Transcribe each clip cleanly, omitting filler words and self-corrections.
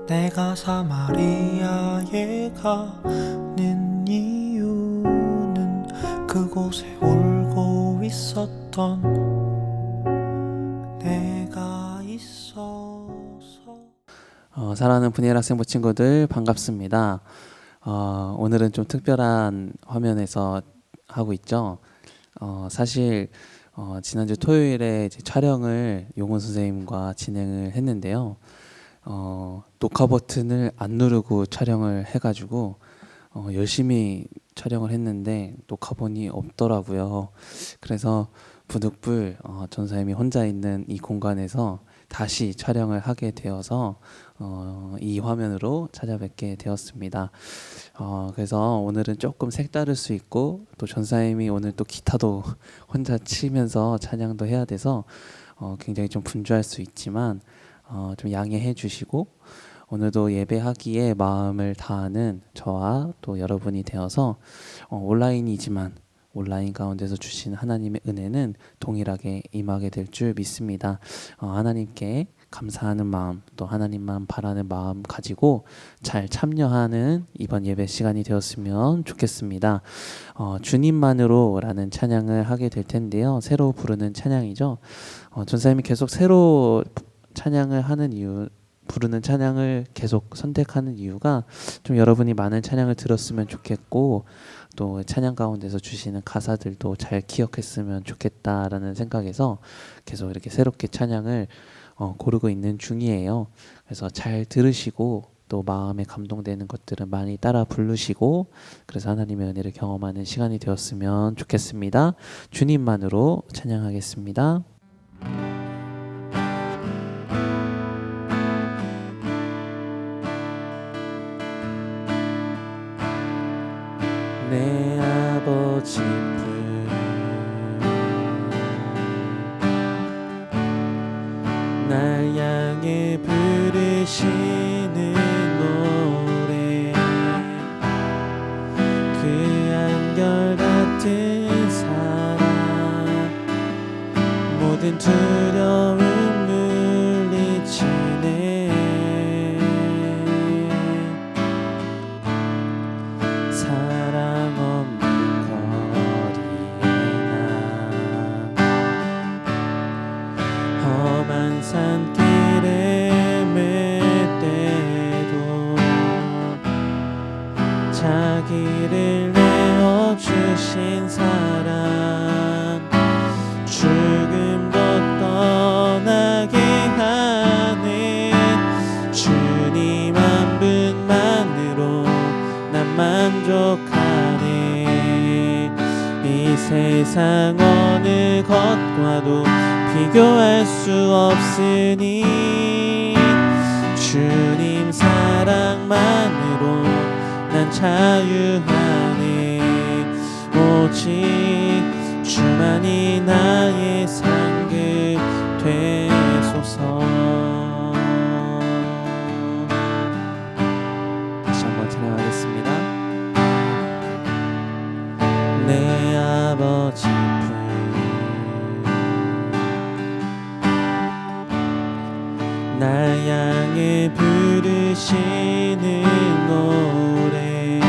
내가 사마리아에 가는 이유는 그곳에 울고 있었던 내가 있어서. 사랑하는 분이엘 학생부 친구들 반갑습니다. 오늘은 좀 특별한 화면에서 하고 있죠. 사실 지난주 토요일에 이제 촬영을 용훈 선생님과 진행을 했는데요. 녹화 버튼을 안 누르고 촬영을 해가지고 열심히 촬영을 했는데 녹화본이 없더라고요. 그래서 부득불 전사님이 혼자 있는 이 공간에서 다시 촬영을 하게 되어서 이 화면으로 찾아뵙게 되었습니다. 그래서 오늘은 조금 색다를 수 있고 또 전사님이 오늘 또 기타도 혼자 치면서 찬양도 해야 돼서 굉장히 좀 분주할 수 있지만 좀 양해해 주시고 오늘도 예배하기에 마음을 다하는 저와 또 여러분이 되어서 온라인이지만 온라인 가운데서 주신 하나님의 은혜는 동일하게 임하게 될 줄 믿습니다. 하나님께 감사하는 마음 또 하나님만 바라는 마음 가지고 잘 참여하는 이번 예배 시간이 되었으면 좋겠습니다. 주님만으로 라는 찬양을 하게 될 텐데요. 새로 부르는 찬양이죠. 전사님이 계속 새로 찬양을 하는 이유, 부르는 찬양을 계속 선택하는 이유가 좀 여러분이 많은 찬양을 들었으면 좋겠고 또 찬양 가운데서 주시는 가사들도 잘 기억했으면 좋겠다라는 생각에서 계속 이렇게 새롭게 찬양을 고르고 있는 중이에요. 그래서 잘 들으시고 또 마음에 감동되는 것들은 많이 따라 부르시고 그래서 하나님의 은혜를 경험하는 시간이 되었으면 좋겠습니다. 주님만으로 찬양하겠습니다. 내 아버지 날 향해 부르시는 노래 그 한결같은 사랑 모든 두려움 물리치네 사랑 없는 거리에 험한 산길에 멧돼도 자기를 내어주신 사랑 죽음도 떠나게 하네 주님 한 분만으로 난 만족하네 이 세상 어느 것과도 비교할 수 없으니 주님 사랑만으로 난 자유하네 오직 주만이 나의 상급 되소서 다시 한번 찬양하겠습니다. 내 아버지 날 향해 부르시는 노래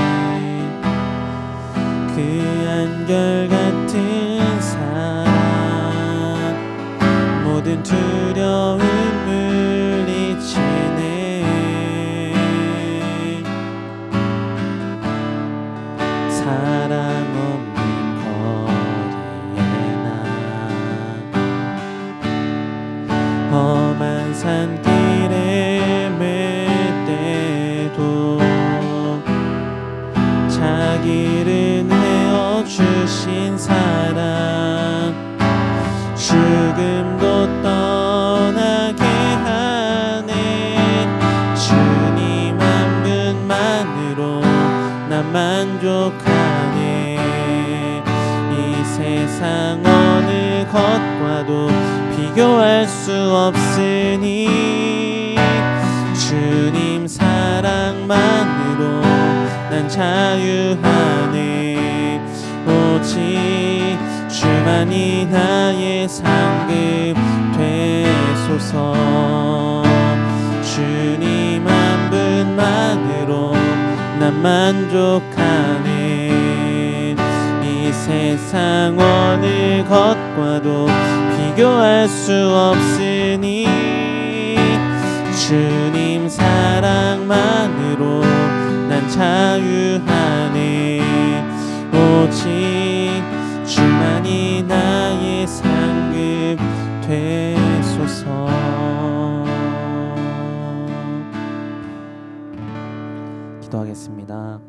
그 한결같은 사랑 모든 두려움 물리치네 사랑 없는 거리에 나 험한 산길에 멧돼도 자기를 내어주신 사랑 죽음도 떠나게 하네 주님 한 분만으로 난 만족하네 이 세상 어느 것과도 비교할 수 없으니 주님 사랑만으로 난 자유하네 오직 주만이 나의 상급 되소서 주님 한 분 만족하네. 이 세상 어느 것과도 비교할 수 없으니 주님 사랑만으로 난 자유하네. 오직 주만이 나의 상급 되소서. 기도하겠습니다.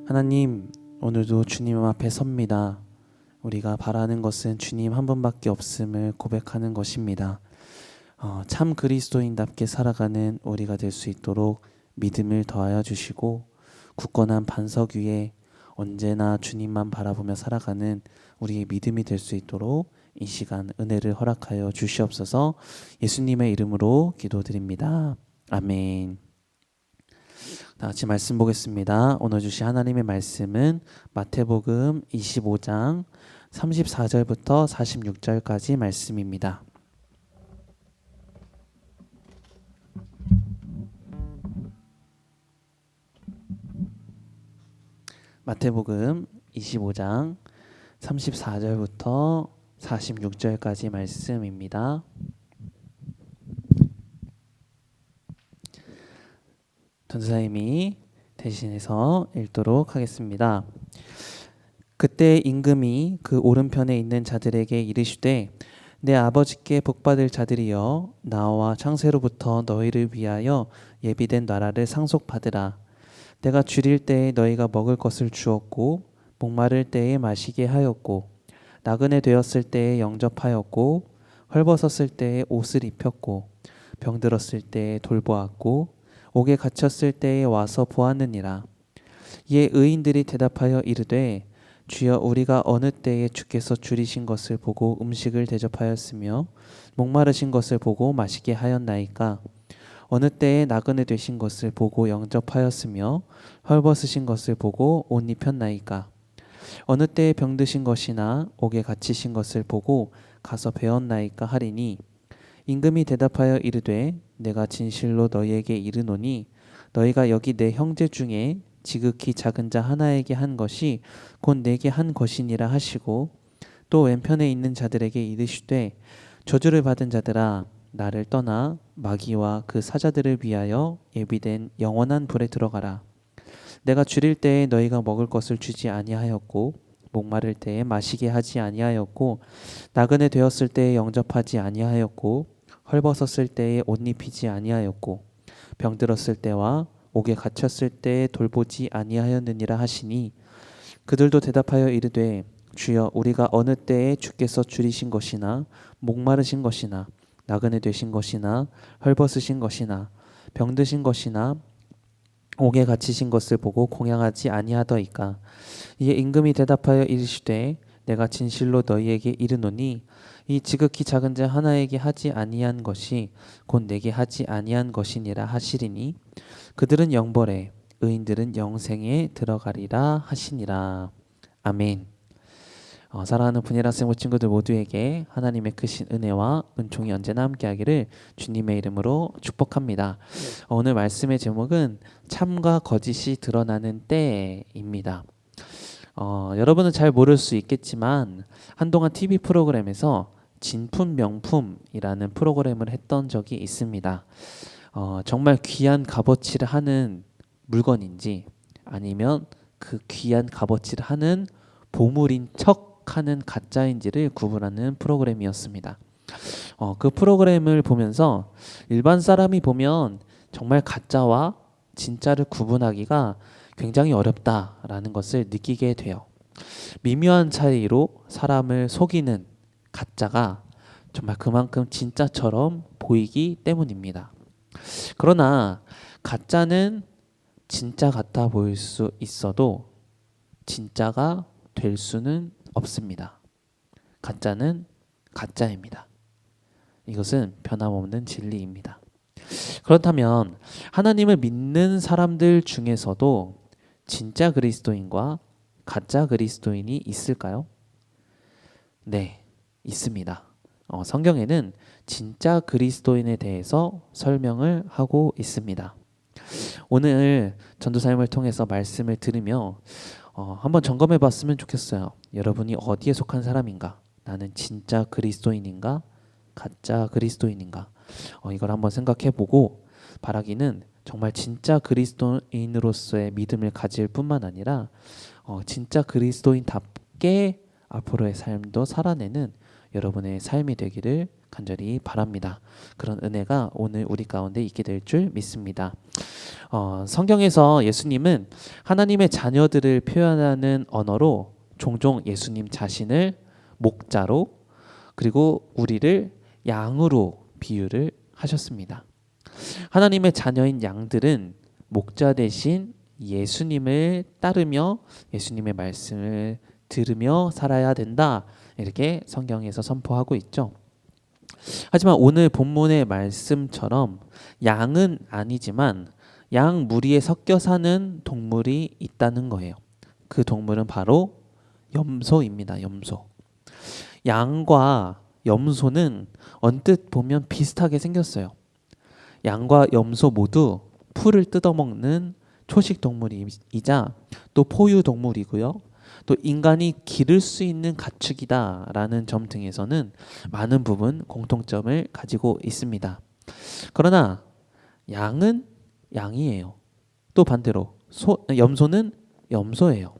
하나님, 오늘도 주님 앞에 섭니다. 우리가 바라는 것은 주님 한 분밖에 없음을 고백하는 것입니다. 참 그리스도인답게 살아가는 우리가 될 수 있도록 믿음을 더하여 주시고, 굳건한 반석 위에 언제나 주님만 바라보며 살아가는 우리의 믿음이 될 수 있도록 이 시간 은혜를 허락하여 주시옵소서. 예수님의 이름으로 기도드립니다. 아멘. 다 같이 말씀 보겠습니다. 오늘 주신 하나님의 말씀은 마태복음 25장 34절부터 46절까지 말씀입니다. 마태복음 25장 34절부터 46절까지 말씀입니다. 전도사님이 대신해서 읽도록 하겠습니다. 그때 임금이 그 오른편에 있는 자들에게 이르시되 내 아버지께 복받을 자들이여 나와 창세로부터 너희를 위하여 예비된 나라를 상속받으라. 내가 줄일 때에 너희가 먹을 것을 주었고 목마를 때에 마시게 하였고 나그네 되었을 때에 영접하였고 헐벗었을 때에 옷을 입혔고 병들었을 때에 돌보았고 옥에 갇혔을 때에 와서 보았느니라. 이에 의인들이 대답하여 이르되 주여 우리가 어느 때에 주께서 줄이신 것을 보고 음식을 대접하였으며 목마르신 것을 보고 마시게 하였나이까? 어느 때에 나그네 되신 것을 보고 영접하였으며 헐벗으신 것을 보고 옷 입혔나이까? 어느 때에 병드신 것이나 옥에 갇히신 것을 보고 가서 배웠나이까 하리니 임금이 대답하여 이르되 내가 진실로 너희에게 이르노니 너희가 여기 내 형제 중에 지극히 작은 자 하나에게 한 것이 곧 내게 한 것이니라 하시고 또 왼편에 있는 자들에게 이르시되 저주를 받은 자들아 나를 떠나 마귀와 그 사자들을 위하여 예비된 영원한 불에 들어가라. 내가 줄일 때에 너희가 먹을 것을 주지 아니하였고 목마를 때에 마시게 하지 아니하였고 나그네 되었을 때에 영접하지 아니하였고 헐벗었을 때에 옷 입히지 아니하였고 병들었을 때와 옥에 갇혔을 때에 돌보지 아니하였느니라 하시니 그들도 대답하여 이르되 주여 우리가 어느 때에 주께서 줄이신 것이나 목마르신 것이나 나그네 되신 것이나 헐벗으신 것이나 병드신 것이나 옥에 갇히신 것을 보고 공양하지 아니하더이까? 이에 임금이 대답하여 이르시되 내가 진실로 너희에게 이르노니 이 지극히 작은 자 하나에게 하지 아니한 것이 곧 내게 하지 아니한 것이니라 하시리니 그들은 영벌에 의인들은 영생에 들어가리라 하시니라. 아멘. 사랑하는 분이라 생모 친구들 모두에게 하나님의 크신 은혜와 은총이 언제나 함께하기를 주님의 이름으로 축복합니다. 오늘 말씀의 제목은 참과 거짓이 드러나는 때입니다. 여러분은 잘 모를 수 있겠지만 한동안 TV 프로그램에서 진품명품이라는 프로그램을 했던 적이 있습니다. 정말 귀한 값어치를 하는 물건인지 아니면 그 귀한 값어치를 하는 보물인 척하는 가짜인지를 구분하는 프로그램이었습니다. 그 프로그램을 보면서 일반 사람이 보면 정말 가짜와 진짜를 구분하기가 굉장히 어렵다라는 것을 느끼게 돼요. 미묘한 차이로 사람을 속이는 가짜가 정말 그만큼 진짜처럼 보이기 때문입니다. 그러나 가짜는 진짜 같아 보일 수 있어도 진짜가 될 수는 없습니다. 가짜는 가짜입니다. 이것은 변함없는 진리입니다. 그렇다면 하나님을 믿는 사람들 중에서도 진짜 그리스도인과 가짜 그리스도인이 있을까요? 네, 있습니다. 성경에는 진짜 그리스도인에 대해서 설명을 하고 있습니다. 오늘 전도사님을 통해서 말씀을 들으며 한번 점검해 봤으면 좋겠어요. 여러분이 어디에 속한 사람인가? 나는 진짜 그리스도인인가? 가짜 그리스도인인가? 이걸 한번 생각해 보고 바라기는 정말 진짜 그리스도인으로서의 믿음을 가질 뿐만 아니라 진짜 그리스도인답게 앞으로의 삶도 살아내는 여러분의 삶이 되기를 간절히 바랍니다. 그런 은혜가 오늘 우리 가운데 있게 될 줄 믿습니다. 성경에서 예수님은 하나님의 자녀들을 표현하는 언어로 종종 예수님 자신을 목자로 그리고 우리를 양으로 비유를 하셨습니다. 하나님의 자녀인 양들은 목자 대신 예수님을 따르며 예수님의 말씀을 들으며 살아야 된다. 이렇게 성경에서 선포하고 있죠. 하지만 오늘 본문의 말씀처럼 양은 아니지만 양 무리에 섞여 사는 동물이 있다는 거예요. 그 동물은 바로 염소입니다. 염소. 양과 염소는 언뜻 보면 비슷하게 생겼어요. 양과 염소 모두 풀을 뜯어먹는 초식 동물이자 또 포유 동물이고요. 또 인간이 기를 수 있는 가축이다라는 점 등에서는 많은 부분 공통점을 가지고 있습니다. 그러나 양은 양이에요. 또 반대로 염소는 염소예요.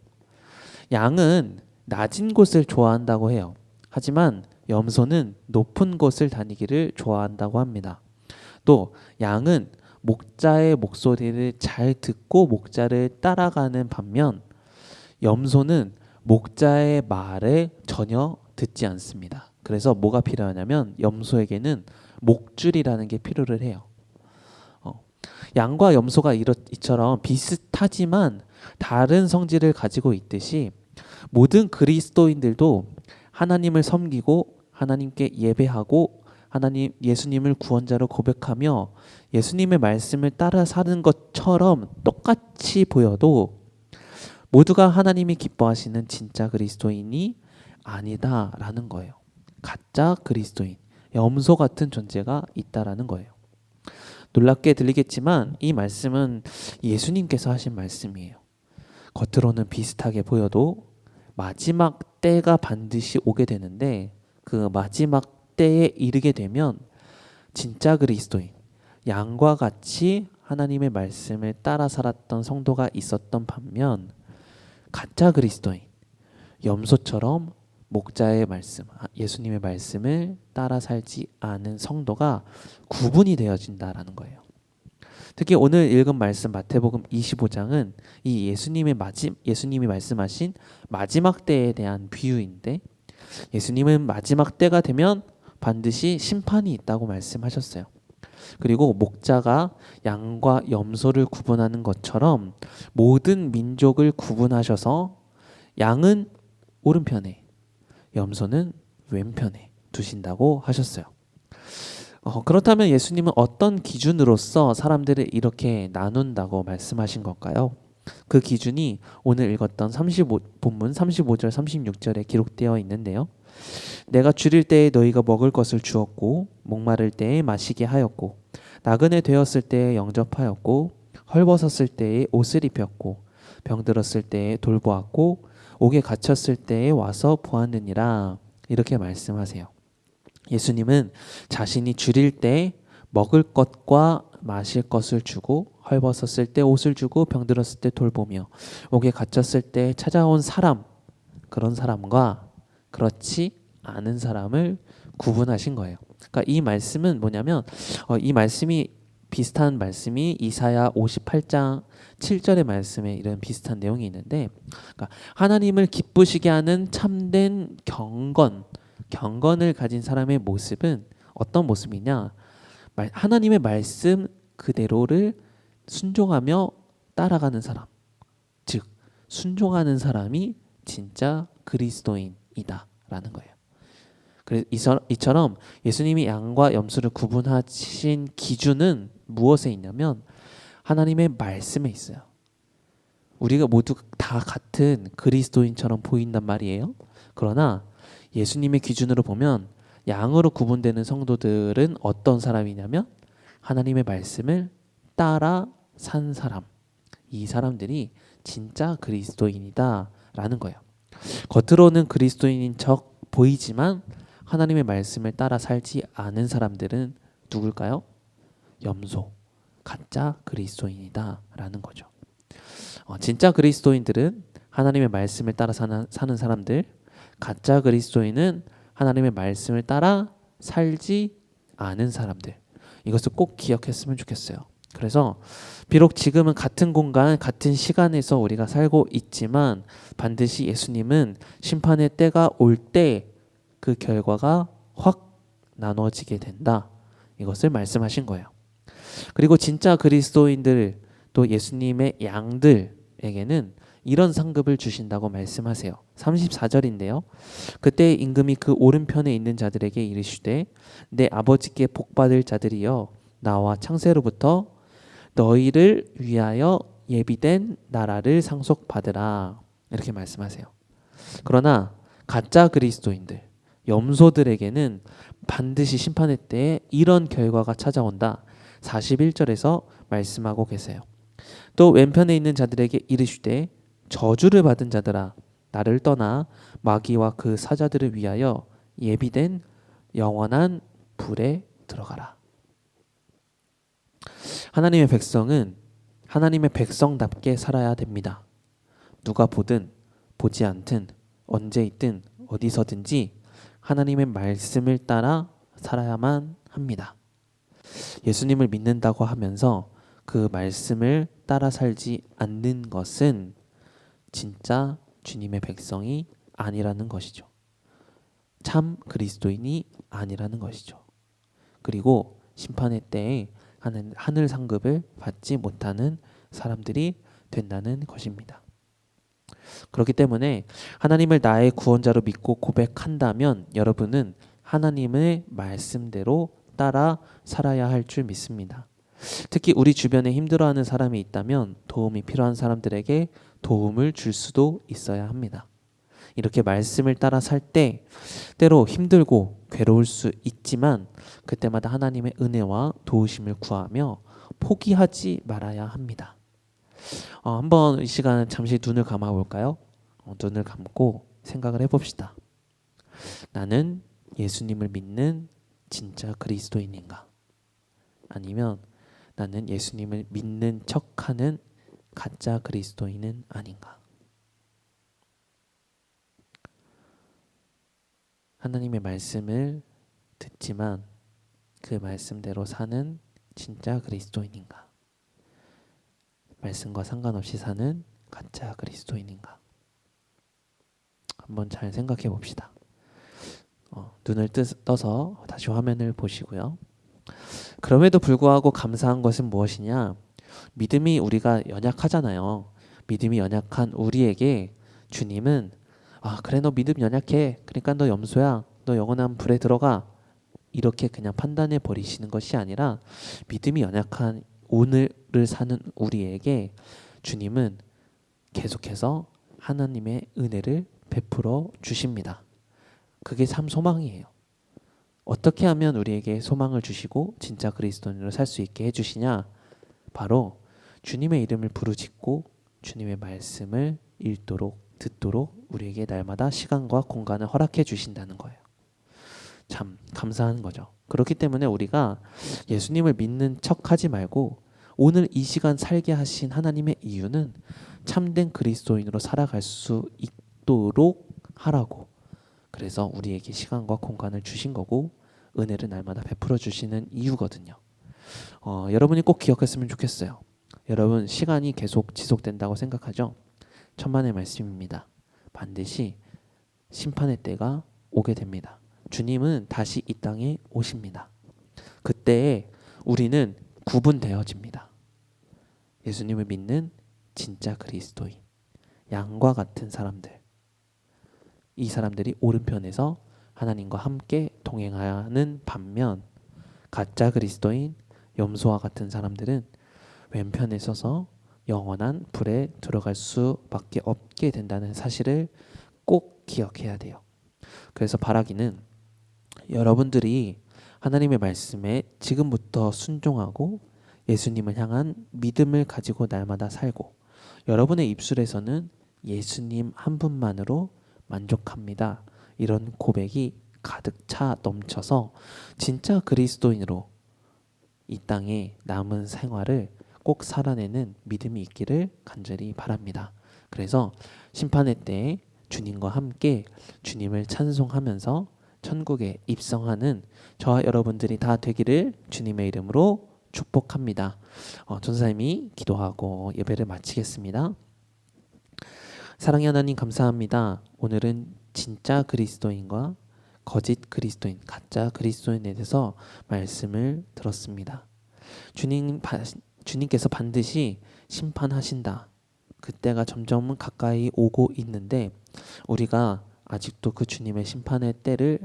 양은 낮은 곳을 좋아한다고 해요. 하지만 염소는 높은 곳을 다니기를 좋아한다고 합니다. 또 양은 목자의 목소리를 잘 듣고 목자를 따라가는 반면 염소는 목자의 말에 전혀 듣지 않습니다. 그래서 뭐가 필요하냐면 염소에게는 목줄이라는 게 필요를 해요. 양과 염소가 이처럼 비슷하지만 다른 성질을 가지고 있듯이 모든 그리스도인들도 하나님을 섬기고 하나님께 예배하고 예수님을 구원자로 고백하며 예수님의 말씀을 따라 사는 것처럼 똑같이 보여도 모두가 하나님이 기뻐하시는 진짜 그리스도인이 아니다라는 거예요. 가짜 그리스도인, 염소 같은 존재가 있다라는 거예요. 놀랍게 들리겠지만 이 말씀은 예수님께서 하신 말씀이에요. 겉으로는 비슷하게 보여도 마지막 때가 반드시 오게 되는데 그 마지막 때에 이르게 되면 진짜 그리스도인, 양과 같이 하나님의 말씀을 따라 살았던 성도가 있었던 반면 가짜 그리스도인, 염소처럼 목자의 말씀, 예수님의 말씀을 따라 살지 않은 성도가 구분이 되어진다라는 거예요. 특히 오늘 읽은 말씀 마태복음 25장은 이 예수님이 말씀하신 마지막 때에 대한 비유인데 예수님은 마지막 때가 되면 반드시 심판이 있다고 말씀하셨어요. 그리고 목자가 양과 염소를 구분하는 것처럼 모든 민족을 구분하셔서 양은 오른편에 염소는 왼편에 두신다고 하셨어요. 그렇다면 예수님은 어떤 기준으로서 사람들을 이렇게 나눈다고 말씀하신 걸까요? 그 기준이 오늘 읽었던 본문 35절 36절에 기록되어 있는데요. 내가 줄일 때에 너희가 먹을 것을 주었고 목마를 때에 마시게 하였고 나그네 되었을 때에 영접하였고 헐벗었을 때에 옷을 입혔고 병들었을 때에 돌보았고 옥에 갇혔을 때에 와서 보았느니라. 이렇게 말씀하세요. 예수님은 자신이 줄일 때 먹을 것과 마실 것을 주고 헐벗었을 때 옷을 주고 병들었을 때 돌보며 옥에 갇혔을 때 찾아온 사람, 그런 사람과 그렇지 않은 사람을 구분하신 거예요. 그러니까 이 말씀은 뭐냐면 이 말씀이 비슷한 말씀이 이사야 58장 7절의 말씀에 이런 비슷한 내용이 있는데 그러니까 하나님을 기쁘시게 하는 참된 경건을 가진 사람의 모습은 어떤 모습이냐? 하나님의 말씀 그대로를 순종하며 따라가는 사람, 즉 순종하는 사람이 진짜 그리스도인이다라는 거예요. 그래서 이처럼 예수님이 양과 염소를 구분하신 기준은 무엇에 있냐면 하나님의 말씀에 있어요. 우리가 모두 다 같은 그리스도인처럼 보인단 말이에요. 그러나 예수님의 기준으로 보면 양으로 구분되는 성도들은 어떤 사람이냐면 하나님의 말씀을 따라 산 사람, 이 사람들이 진짜 그리스도인이다 라는 거예요. 겉으로는 그리스도인인 척 보이지만 하나님의 말씀을 따라 살지 않은 사람들은 누굴까요? 염소, 가짜 그리스도인이다 라는 거죠. 진짜 그리스도인들은 하나님의 말씀을 따라 사는 사람들, 가짜 그리스도인은 하나님의 말씀을 따라 살지 않은 사람들. 이것을 꼭 기억했으면 좋겠어요. 그래서 비록 지금은 같은 공간, 같은 시간에서 우리가 살고 있지만 반드시 예수님은 심판의 때가 올 때 그 결과가 확 나눠지게 된다. 이것을 말씀하신 거예요. 그리고 진짜 그리스도인들 또 예수님의 양들에게는 이런 상급을 주신다고 말씀하세요. 34절인데요. 그때 임금이 그 오른편에 있는 자들에게 이르시되 내 아버지께 복받을 자들이여 나와 창세로부터 너희를 위하여 예비된 나라를 상속받으라. 이렇게 말씀하세요. 그러나 가짜 그리스도인들, 염소들에게는 반드시 심판의 때에 이런 결과가 찾아온다. 41절에서 말씀하고 계세요. 또 왼편에 있는 자들에게 이르시되 저주를 받은 자들아 나를 떠나 마귀와 그 사자들을 위하여 예비된 영원한 불에 들어가라. 하나님의 백성은 하나님의 백성답게 살아야 됩니다. 누가 보든 보지 않든 언제 있든 어디서든지 하나님의 말씀을 따라 살아야만 합니다. 예수님을 믿는다고 하면서 그 말씀을 따라 살지 않는 것은 진짜 주님의 백성이 아니라는 것이죠. 참 그리스도인이 아니라는 것이죠. 그리고 심판의 때에 하늘 상급을 받지 못하는 사람들이 된다는 것입니다. 그렇기 때문에 하나님을 나의 구원자로 믿고 고백한다면 여러분은 하나님의 말씀대로 따라 살아야 할 줄 믿습니다. 특히 우리 주변에 힘들어하는 사람이 있다면 도움이 필요한 사람들에게 도움을 줄 수도 있어야 합니다. 이렇게 말씀을 따라 살 때 때로 힘들고 괴로울 수 있지만 그때마다 하나님의 은혜와 도우심을 구하며 포기하지 말아야 합니다. 한번 이 시간 잠시 눈을 감아 볼까요? 눈을 감고 생각을 해봅시다. 나는 예수님을 믿는 진짜 그리스도인인가? 아니면 나는 예수님을 믿는 척하는 가짜 그리스도인은 아닌가? 하나님의 말씀을 듣지만 그 말씀대로 사는 진짜 그리스도인인가? 말씀과 상관없이 사는 가짜 그리스도인인가? 한번 잘 생각해 봅시다. 눈을 떠서 다시 화면을 보시고요. 그럼에도 불구하고 감사한 것은 무엇이냐? 믿음이 우리가 연약하잖아요. 믿음이 연약한 우리에게 주님은 그래 너 믿음 연약해. 그러니까 너 염소야. 너 영원한 불에 들어가. 이렇게 그냥 판단해 버리시는 것이 아니라 믿음이 연약한 오늘을 사는 우리에게 주님은 계속해서 하나님의 은혜를 베풀어 주십니다. 그게 참 소망이에요. 어떻게 하면 우리에게 소망을 주시고 진짜 그리스도인으로 살 수 있게 해주시냐? 바로 주님의 이름을 부르짖고 주님의 말씀을 읽도록 듣도록 우리에게 날마다 시간과 공간을 허락해 주신다는 거예요. 참 감사한 거죠. 그렇기 때문에 우리가 예수님을 믿는 척하지 말고 오늘 이 시간 살게 하신 하나님의 이유는 참된 그리스도인으로 살아갈 수 있도록 하라고. 그래서 우리에게 시간과 공간을 주신 거고 은혜를 날마다 베풀어 주시는 이유거든요. 여러분이 꼭 기억했으면 좋겠어요. 여러분 시간이 계속 지속된다고 생각하죠? 천만의 말씀입니다. 반드시 심판의 때가 오게 됩니다. 주님은 다시 이 땅에 오십니다. 그때에 우리는 구분되어집니다. 예수님을 믿는 진짜 그리스도인, 양과 같은 사람들, 이 사람들이 오른편에서 하나님과 함께 동행하는 반면 가짜 그리스도인, 염소와 같은 사람들은 왼편에 서서 영원한 불에 들어갈 수밖에 없게 된다는 사실을 꼭 기억해야 돼요. 그래서 바라기는 여러분들이 하나님의 말씀에 지금부터 순종하고 예수님을 향한 믿음을 가지고 날마다 살고 여러분의 입술에서는 예수님 한 분만으로 만족합니다. 이런 고백이 가득 차 넘쳐서 진짜 그리스도인으로 이 땅에 남은 생활을 꼭 살아내는 믿음이 있기를 간절히 바랍니다. 그래서 심판의 때에 주님과 함께 주님을 찬송하면서 천국에 입성하는 저와 여러분들이 다 되기를 주님의 이름으로 축복합니다. 전사님이 기도하고 예배를 마치겠습니다. 사랑의 하나님 감사합니다. 오늘은 진짜 그리스도인과 거짓 그리스도인, 가짜 그리스도인에 대해서 말씀을 들었습니다. 주님께서 반드시 심판하신다. 그때가 점점 가까이 오고 있는데 우리가 아직도 그 주님의 심판의 때를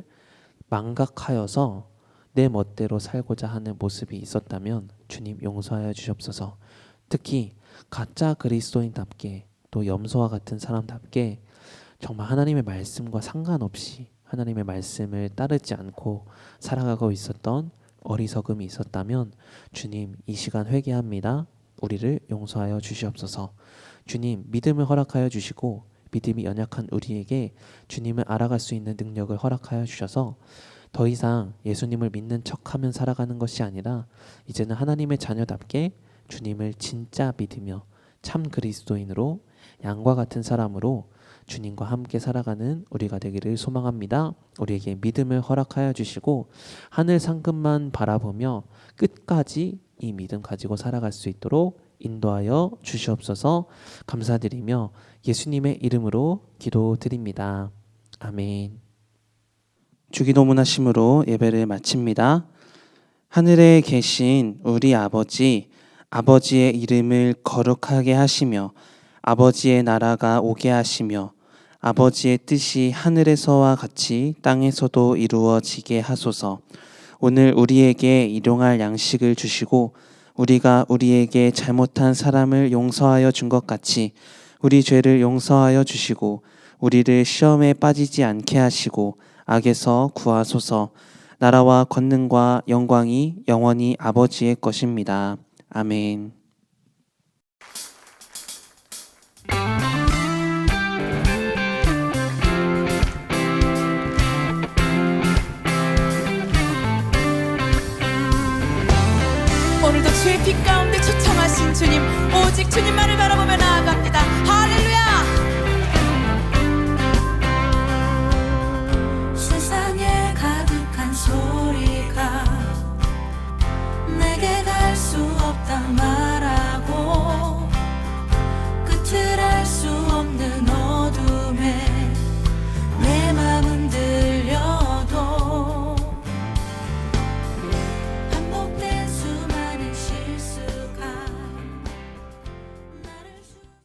망각하여서 내 멋대로 살고자 하는 모습이 있었다면 주님 용서하여 주시옵소서. 특히 가짜 그리스도인답게 또 염소와 같은 사람답게 정말 하나님의 말씀과 상관없이 하나님의 말씀을 따르지 않고 살아가고 있었던 어리석음이 있었다면 주님 이 시간 회개합니다. 우리를 용서하여 주시옵소서. 주님 믿음을 허락하여 주시고 믿음이 연약한 우리에게 주님을 알아갈 수 있는 능력을 허락하여 주셔서 더 이상 예수님을 믿는 척하면 살아가는 것이 아니라 이제는 하나님의 자녀답게 주님을 진짜 믿으며 참 그리스도인으로 양과 같은 사람으로 주님과 함께 살아가는 우리가 되기를 소망합니다. 우리에게 믿음을 허락하여 주시고 하늘 상급만 바라보며 끝까지 이 믿음 가지고 살아갈 수 있도록 인도하여 주시옵소서. 감사드리며 예수님의 이름으로 기도드립니다. 아멘. 주기도문하심으로 예배를 마칩니다. 하늘에 계신 우리 아버지, 아버지의 이름을 거룩하게 하시며 아버지의 나라가 오게 하시며 아버지의 뜻이 하늘에서와 같이 땅에서도 이루어지게 하소서. 오늘 우리에게 일용할 양식을 주시고 우리가 우리에게 잘못한 사람을 용서하여 준 것 같이 우리 죄를 용서하여 주시고 우리를 시험에 빠지지 않게 하시고 악에서 구하소서. 나라와 권능과 영광이 영원히 아버지의 것입니다. 아멘. 오늘도 주의 빛 가운데 초청하신 주님, 오직 주님만을 바라보며 나아갑니다.